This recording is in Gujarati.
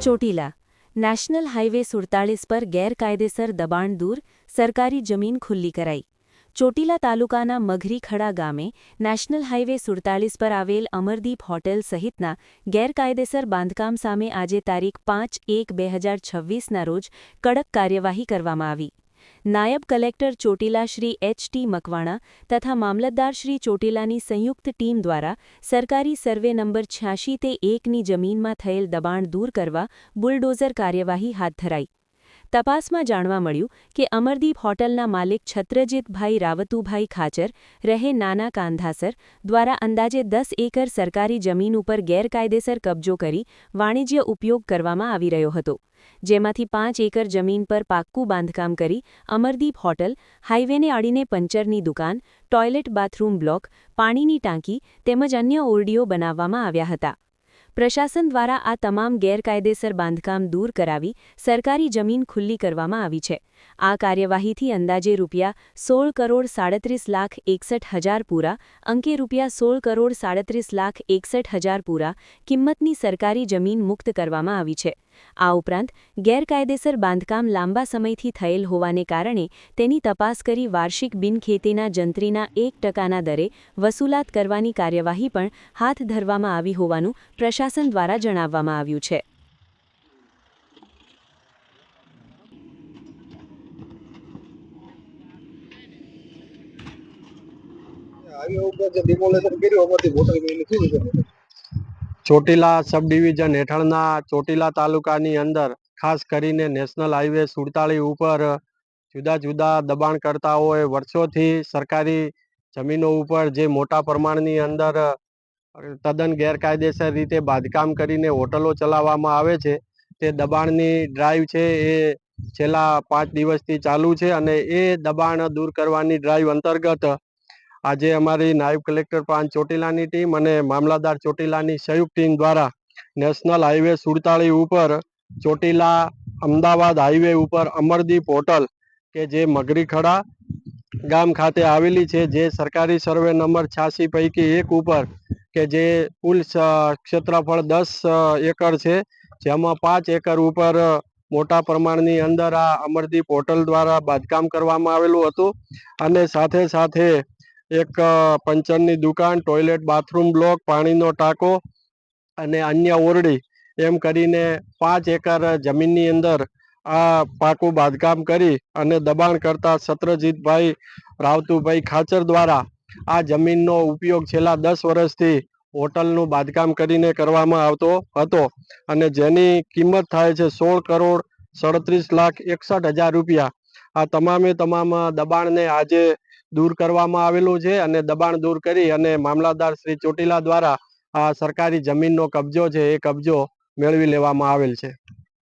ચોટીલા નેશનલ હાઈવે 47 પર ગેરકાયદેસર દબાણ દૂર, સરકારી જમીન ખુલ્લી કરાઈ। ચોટીલા તાલુકાના મઘરીખડા ગામે નેશનલ હાઈવે 47 પર આવેલ અમરદીપ હોટેલ સહિતના ગેરકાયદેસર બાંધકામ સામે આજે તારીખ 5/1/2026ના રોજ કડક કાર્યવાહી કરવામાં આવી। નાયબ કલેક્ટર ચોટીલા શ્રી એચ.ટી. મકવાણા તથા મામલતદાર શ્રી ચોટીલાની સંયુક્ત ટીમ દ્વારા સરકારી સર્વે નંબર 86/1ની જમીનમાં થયેલ દબાણ દૂર કરવા બુલડોઝર કાર્યવાહી હાથ ધરાઈ। તપાસમાં જાણવા મળ્યું કે અમરદીપ હોટલના માલિક છત્રજીતભાઈ રાવતુભાઈ ખાચર રહે નાના કાંધાસર દ્વારા અંદાજે 10 એકર સરકારી જમીન ઉપર ગેરકાયદેસર કબજો કરી વાણિજ્ય ઉપયોગ કરવામાં આવી રહ્યો હતો, જેમાંથી 5 એકર જમીન પર પાક્કું બાંધકામ કરી અમરદીપ હોટલ, હાઈવેને અડીને પંચરની દુકાન, ટોયલેટ બાથરૂમ બ્લોક, પાણીની ટાંકી તેમજ અન્ય ઓરડીઓ બનાવવામાં આવ્યા હતા। પ્રશાસન દ્વારા આ તમામ ગેરકાયદેસર બાંધકામ દૂર કરાવી સરકારી જમીન ખુલ્લી કરવામાં આવી છે। આ કાર્યવાહીથી અંદાજે ₹16,37,61,000 પૂરા અંકે ₹16,37,61,000 પૂરા કિંમતની સરકારી જમીન મુક્ત કરવામાં આવી છે। આ ઉપરાંત ગેરકાયદેસર બાંધકામ લાંબા સમયથી થયેલ હોવાને કારણે તેની તપાસ કરી વાર્ષિક બિનખેતીના જંત્રીના 1%ના દરે વસૂલાત કરવાની કાર્યવાહી પણ હાથ ધરવામાં આવી હોવાનું પ્રશાસન દ્વારા જણાવવામાં આવ્યું છે। ચોટીલા સબ ડિવિઝન હેઠળના ચોટીલા તાલુકાની અંદર ખાસ કરીને નેશનલ હાઈવે 47 ઉપર જુદા જુદા દબાણકર્તાઓએ વર્ષોથી સરકારી જમીનો ઉપર જે મોટા પ્રમાણની અંદર તદ્દન ગેરકાયદેસર રીતે બાંધકામ કરીને હોટલો ચલાવવામાં આવે છે, તે દબાણની ડ્રાઈવ છે એ છેલ્લા 5 દિવસથી ચાલુ છે અને એ દબાણ દૂર કરવાની ડ્રાઈવ અંતર્ગત આજે અમારી નાયબ કલેક્ટર પ્રાંત ચોટીલાની ટીમ અને મામલતદાર ચોટીલાની સંયુક્ત ટીમ દ્વારા નેશનલ હાઈવે 47 ઉપર ચોટીલા અમદાવાદ હાઈવે ઉપર અમરદીપ હોટલ કે જે મઘરીખડા ગામ ખાતે આવેલી છે, જે સરકારી સર્વે નંબર 86/1 ઉપર કે જે કુલ ક્ષેત્રફળ 10 એકર છે, જેમાં 5 એકર ઉપર મોટા પ્રમાણની અંદર આ અમરદીપ હોટલ દ્વારા બાંધકામ કરવામાં આવેલું હતું અને સાથે સાથે એક પંચરની દુકાન, ટોયલેટ બાથરૂમ બ્લોક, પાણીનો ટાંકો અને અન્ય ઓરડી એમ કરીને 5 એકર જમીનની અંદર આ પાકું બાંધકામ કરી અને દબાણ કરતા છત્રજીતભાઈ રાવતુભાઈ ખાચર દ્વારા આ જમીનનો ઉપયોગ છેલ્લા 10 વર્ષથી હોટલનું બાંધકામ કરીને કરવામાં આવતો હતો અને જેની કિંમત થાય છે ₹16,37,61,000। આ તમામે તમામ દબાણને આજે દૂર કરવામાં આવેલું છે અને દબાણ દૂર કરી અને મામલતદાર શ્રી ચોટીલા દ્વારા આ સરકારી જમીનનો કબજો છે એ કબજો મેળવી લેવામાં આવેલ છે।